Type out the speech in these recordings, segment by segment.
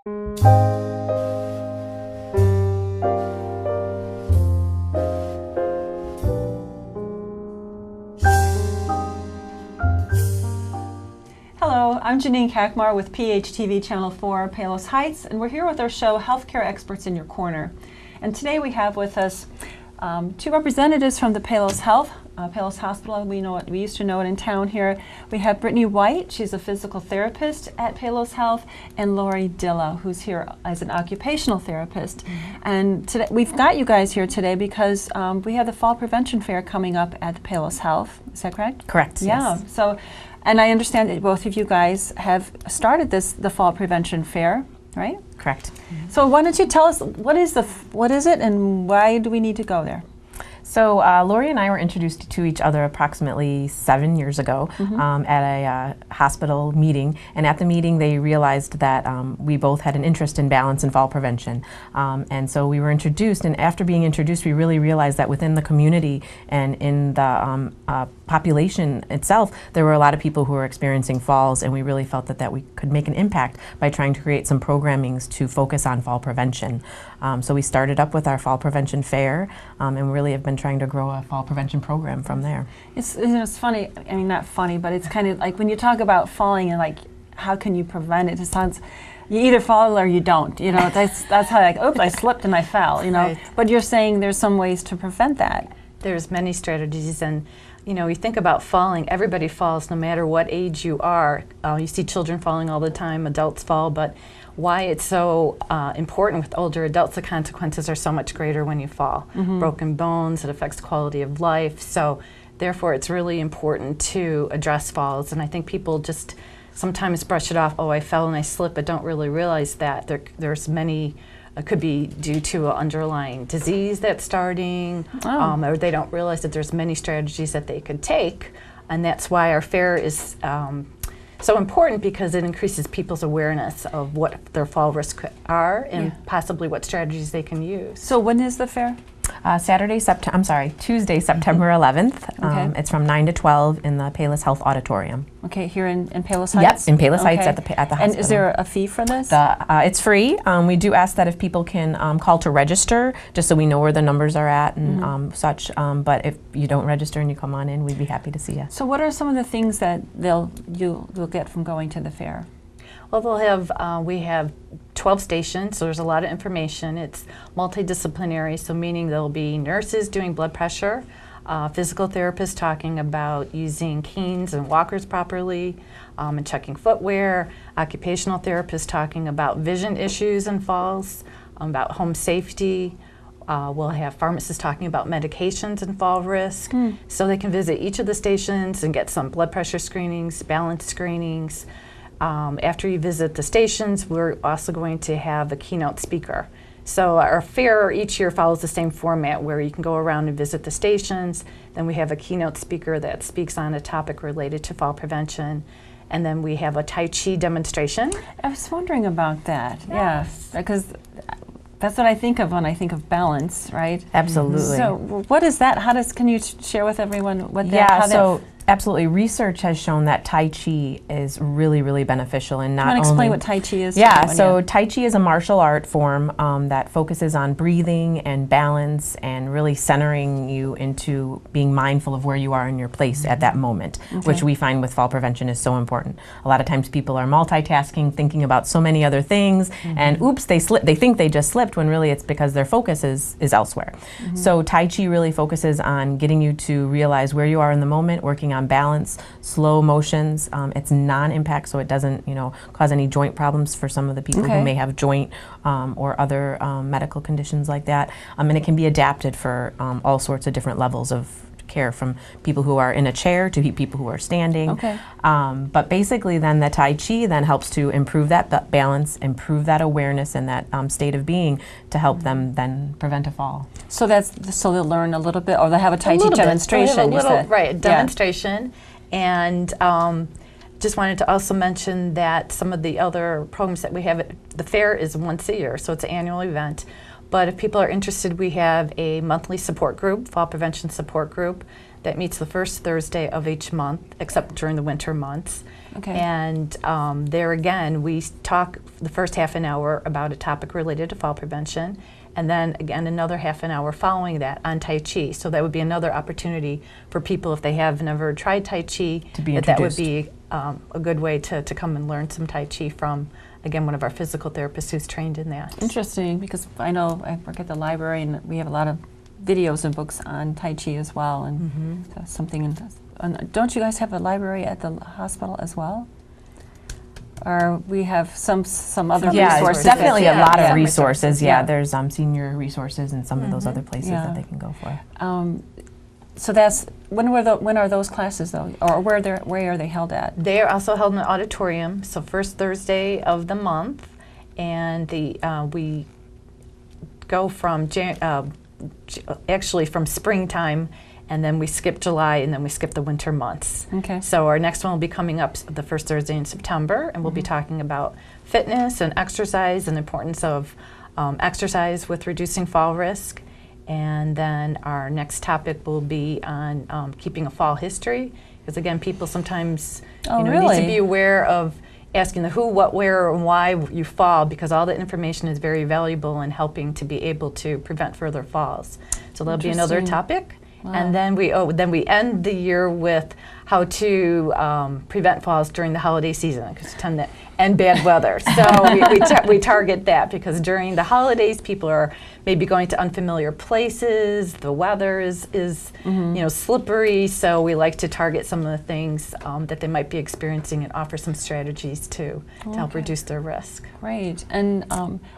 Hello, I'm Janine Kakmar with PHTV Channel 4 Palos Heights, and we're here with our show Healthcare Experts in Your Corner. And today we have with us two representatives from the Palos Palos Hospital. We used to know it in town here. We have Brittany White, she's a physical therapist at Palos Health, and Lori Dilla, who's here as an occupational therapist. And today, we've got you guys here today because we have the Fall Prevention Fair coming up at Palos Health. Is that correct? Correct. Yeah. Yes. So, and I understand that both of you guys have started the Fall Prevention Fair, right? Correct. So why don't you tell us what is it and why do we need to go there? So Lori and I were introduced to each other approximately 7 years ago at a hospital meeting, and at the meeting they realized that we both had an interest in balance and fall prevention, and so we were introduced, and after being introduced we really realized that within the community and in the population itself there were a lot of people who were experiencing falls, and we really felt that we could make an impact by trying to create some programmings to focus on fall prevention. So we started up with our Fall Prevention Fair, and we really have been trying to grow a fall prevention program from there. It's funny, I mean not funny, but it's kind of like when you talk about falling and like how can you prevent it, it sounds, you either fall or you don't, you know, that's how like, oops, I slipped and I fell, you know. Right. But you're saying there's some ways to prevent that. There's many strategies, and you know, you think about falling, everybody falls no matter what age you are. You see children falling all the time, adults fall, but why it's so important with older adults, the consequences are so much greater when you fall. Broken bones, it affects quality of life, so therefore it's really important to address falls, and I think people just sometimes brush it off, oh, I fell and I slipped, but don't really realize that there's many. It could be due to an underlying disease that's starting, or they don't realize that there's many strategies that they could take, and that's why our fair is so important, because it increases people's awareness of what their fall risks are and possibly what strategies they can use. So when is the fair? Tuesday, September 11th. Okay. It's from 9 to 12 in the Palos Health Auditorium. Okay, here in Palos Heights? Yep, in Palos Heights at the hospital. And is there a fee for this? It's free. We do ask that if people can call to register, just so we know where the numbers are at and such. But if you don't register and you come on in, we'd be happy to see you. So what are some of the things that you'll get from going to the fair? Well, they'll have, we have 12 stations, so there's a lot of information. It's multidisciplinary, so meaning there'll be nurses doing blood pressure, physical therapists talking about using canes and walkers properly, and checking footwear, occupational therapists talking about vision issues and falls, about home safety. We'll have pharmacists talking about medications and fall risk, so they can visit each of the stations and get some blood pressure screenings, balance screenings. After you visit the stations, we're also going to have a keynote speaker. So our fair each year follows the same format where you can go around and visit the stations. Then we have a keynote speaker that speaks on a topic related to fall prevention. And then we have a Tai Chi demonstration. I was wondering about that, yes, because that's what I think of when I think of balance, right? Absolutely. So what is that? Can you share with everyone what that, Yeah, so absolutely. Research has shown that Tai Chi is really, really beneficial, and not only. Can you explain what Tai Chi is? Yeah, so Tai Chi is a martial art form that focuses on breathing and balance and really centering you into being mindful of where you are in your place at that moment, which we find with fall prevention is so important. A lot of times people are multitasking, thinking about so many other things, and oops, they slipped. They think they just slipped when really it's because their focus is elsewhere. So Tai Chi really focuses on getting you to realize where you are in the moment, working on balance, slow motions. It's non-impact, so it doesn't, cause any joint problems for some of the people who may have joint or other medical conditions like that. And it can be adapted for all sorts of different levels of care, from people who are in a chair to people who are standing. But basically then the Tai Chi then helps to improve that balance, improve that awareness and that state of being to help them then prevent a fall. So they'll learn a little bit, or they have a Tai Chi demonstration. Right, demonstration. And just wanted to also mention that some of the other programs that we have, the fair is once a year, so it's an annual event. But if people are interested, we have a monthly support group, fall prevention support group, that meets the first Thursday of each month, except during the winter months. Okay. And there again, we talk the first half an hour about a topic related to fall prevention, and then again another half an hour following that on Tai Chi. So that would be another opportunity for people, if they have never tried Tai Chi, To be that would introduced. be a good way to come and learn some Tai Chi from, again, one of our physical therapists who's trained in that. Interesting, because I know I work at the library and we have a lot of videos and books on Tai Chi as well, and so something. And don't you guys have a library at the hospital as well? Or we have some other Yeah, resources? definitely that- a lot yeah. of resources. Yeah, Yeah. there's senior resources and some of those other places Yeah. that they can go for. So that's when are those classes though, or where are they held at? They are also held in the auditorium, so first Thursday of the month, and we go from actually from springtime, and then we skip July, and then we skip the winter months. Okay. So our next one will be coming up the first Thursday in September, and we'll be talking about fitness and exercise and the importance of exercise with reducing fall risk. And then our next topic will be on keeping a fall history, because again, people sometimes Oh, need to really? be aware of asking the who, what, where, and why you fall, because all that information is very valuable in helping to be able to prevent further falls. So there'll be another Interesting. topic. Wow. And then we end the year with how to prevent falls during the holiday season, because tend to and bad weather. So we target that, because during the holidays, people are maybe going to unfamiliar places. The weather is slippery. So we like to target some of the things that they might be experiencing and offer some strategies to help Okay. reduce their risk. Great. And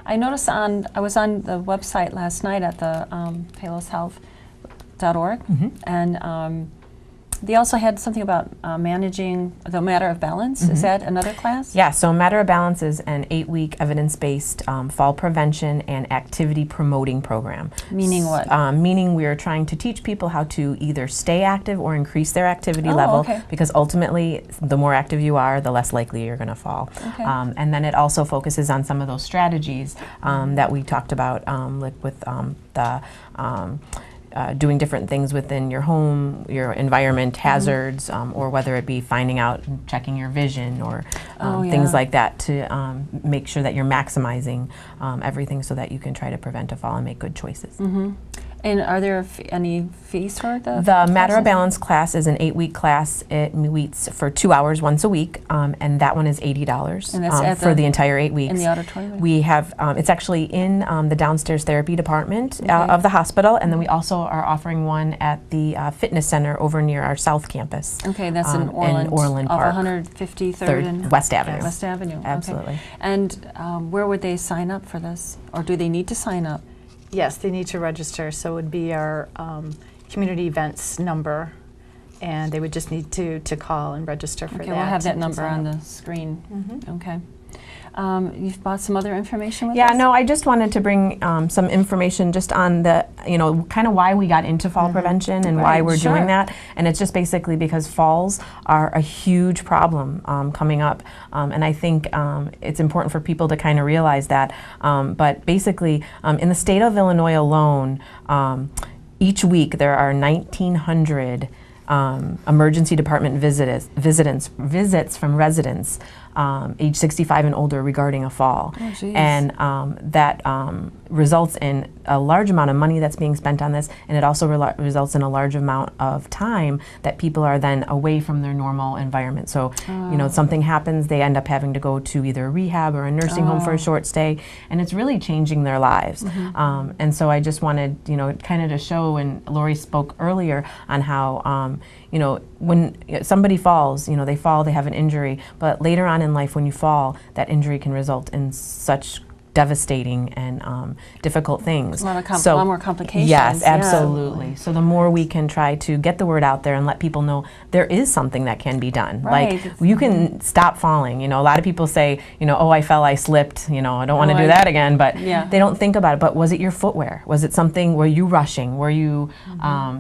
I noticed I was on the website last night at the paloshealth.org, and they also had something about managing the matter of balance. Is that another class? Yeah, so Matter of Balance is an 8-week evidence-based fall prevention and activity promoting program. Meaning what? Meaning we are trying to teach people how to either stay active or increase their activity Oh, level, okay. because ultimately the more active you are, the less likely you're going to fall. Okay. And then it also focuses on some of those strategies that we talked about, like with doing different things within your home, your environment, hazards, or whether it be finding out and checking your vision, or things like that, to make sure that you're maximizing everything so that you can try to prevent a fall and make good choices. And are there any fees for the The Matter classes? of Balance class is an 8-week class. It meets for 2 hours once a week, and that one is $80 And that's at for the entire 8 weeks. in the auditorium? We have, it's actually in the downstairs therapy department of the hospital, and then we also are offering one at the fitness center over near our South Campus. Okay, that's in Orland. Orland off Park. 153rd and West Avenue. West Avenue. Okay. Absolutely. And where would they sign up for this, or do they need to sign up? Yes, they need to register, so it would be our community events number, and they would just need to call and register for that. Okay, we'll have that to number sign on up. the screen. Okay. You've bought some other information with Yeah, us? no, I just wanted to bring some information just on the, kind of why we got into fall prevention and why Right, we're sure. doing that. And it's just basically because falls are a huge problem coming up. And I think it's important for people to kind of realize that. But basically, in the state of Illinois alone, each week there are 1,900 emergency department visits from residents age 65 and older regarding a fall. Oh, geez. And that results in a large amount of money that's being spent on this, and it also results in a large amount of time that people are then away from their normal environment. So, something happens, they end up having to go to either a rehab or a nursing home for a short stay, and it's really changing their lives. And so I just wanted, kind of to show, and Lori spoke earlier on how, when somebody falls, they fall, they have an injury, but later on in life when you fall, that injury can result in such devastating and difficult things. A lot more complications. Yes, yeah. absolutely. So the more we can try to get the word out there and let people know there is something that can be done. Right. Like, you can stop falling. A lot of people say, oh, I fell, I slipped, I don't want to do that again, but Yeah. they don't think about it. But was it your footwear? Was it something, were you rushing? Were you,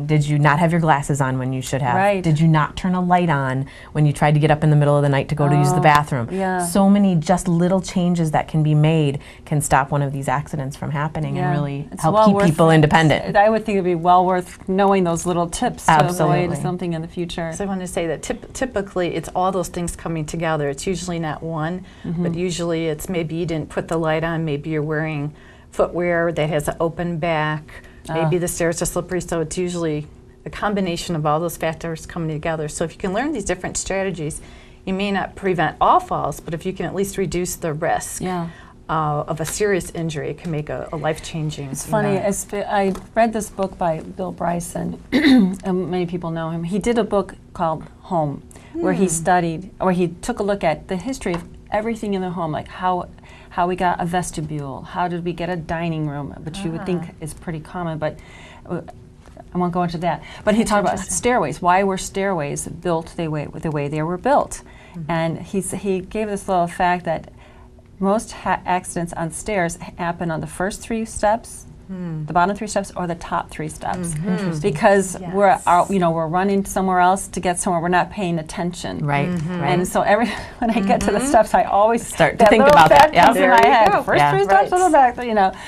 did you not have your glasses on when you should have? Right. Did you not turn a light on when you tried to get up in the middle of the night to go to use the bathroom? yeah. So many just little changes that can be made can stop one of these accidents from happening Yeah, and really it's help well keep worth- people independent. I would think it'd be well worth knowing those little tips to avoid Absolutely. something in the future. So I want to say that typically it's all those things coming together. It's usually not one, but usually it's maybe you didn't put the light on, maybe you're wearing footwear that has an open back, maybe the stairs are slippery, so it's usually a combination of all those factors coming together. So if you can learn these different strategies, you may not prevent all falls, but if you can at least reduce the risk Yeah. of a serious injury, it can make a life-changing. It's funny, I read this book by Bill Bryson, and many people know him. He did a book called Home, where he studied, or he took a look at the history of everything in the home, like how we got a vestibule, how did we get a dining room, which you would think is pretty common, but I won't go into that. But he talked about stairways. Why were stairways built the way they were built? And he gave this little fact that most accidents on stairs happen on the first 3 steps, the bottom 3 steps, or the top 3 steps, because we're running somewhere else to get somewhere. We're not paying attention. Right. And so when I get to the steps, I always Start to that think little about that. fact comes There in my you head. go. The first Yeah. 3 steps, Right. on the back.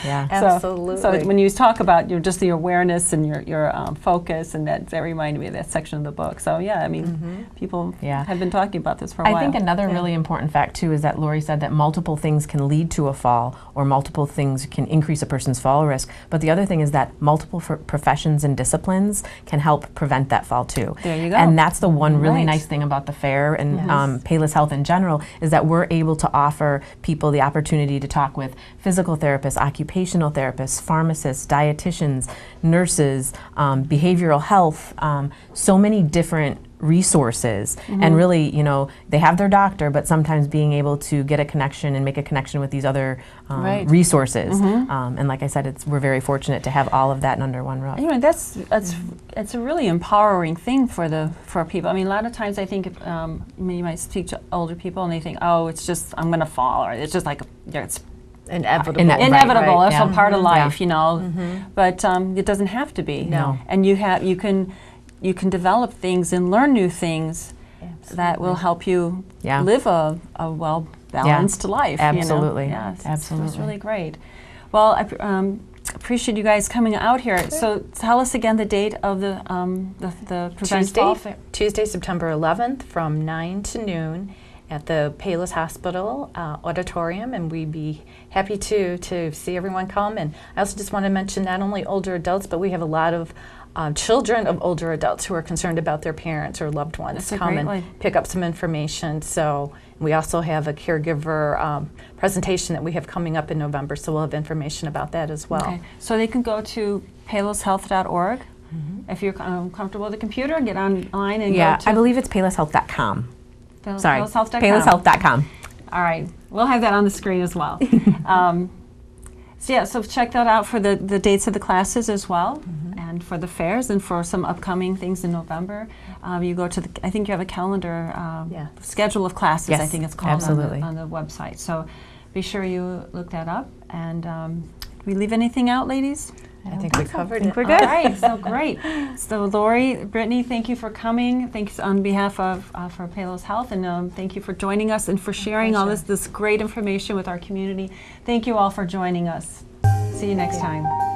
Yeah. So Absolutely. when you talk about just the awareness and your focus, and that reminded me of that section of the book. So yeah, I mean, people Yeah. have been talking about this for a while. I think another really important fact too is that Lori said that multiple things can lead to a fall, or multiple things can increase a person's fall risk. But the other thing is that multiple professions and disciplines can help prevent that fall too. There you go. And that's the one really Right. nice thing about the fair and Payless Health in general, is that we're able to offer people the opportunity to talk with physical therapists, occupational therapists, pharmacists, dietitians, nurses, behavioral health, so many different resources. And really, they have their doctor, but sometimes being able to get a connection and make a connection with these other Right. resources. And like I said, we're very fortunate to have all of that under one roof. It's a really empowering thing for people. I mean, a lot of times I think you might speak to older people and they think, oh, it's just I'm going to fall, or it's just like it's Inevitable. inevitable. Right, That's yeah. a part of life, Yeah. But it doesn't have to be. No. And you can develop things and learn new things that will help you Yeah. live a well balanced life. Absolutely. Yeah, it's Absolutely. really great. Well, I appreciate you guys coming out here. So tell us again the date of the Prevent Fall Fair. Tuesday, September 11th from 9 to noon at the Payless Hospital auditorium, and we'd be happy to see everyone come. And I also just want to mention not only older adults, but we have a lot of children of older adults who are concerned about their parents or loved ones That's a come great and way. pick up some information. So we also have a caregiver presentation that we have coming up in November, so we'll have information about that as well. Okay. So they can go to paylesshealth.org. If you're comfortable with the computer, get online and Yeah, go to I believe it's paylesshealth.com. Sorry, paylesshealth.com. paylesshealth.com. All right, we'll have that on the screen as well. So check that out for the dates of the classes as well, and for the fairs, and for some upcoming things in November. You go to I think you have a calendar schedule of classes. Yes, I think it's called absolutely. on the website. So be sure you look that up. And we leave anything out, ladies? I think we covered it. We're good. All right, so great. So Lori, Brittany, thank you for coming. Thanks on behalf of for Payless Health, and thank you for joining us and for sharing all this great information with our community. Thank you all for joining us. See you next time.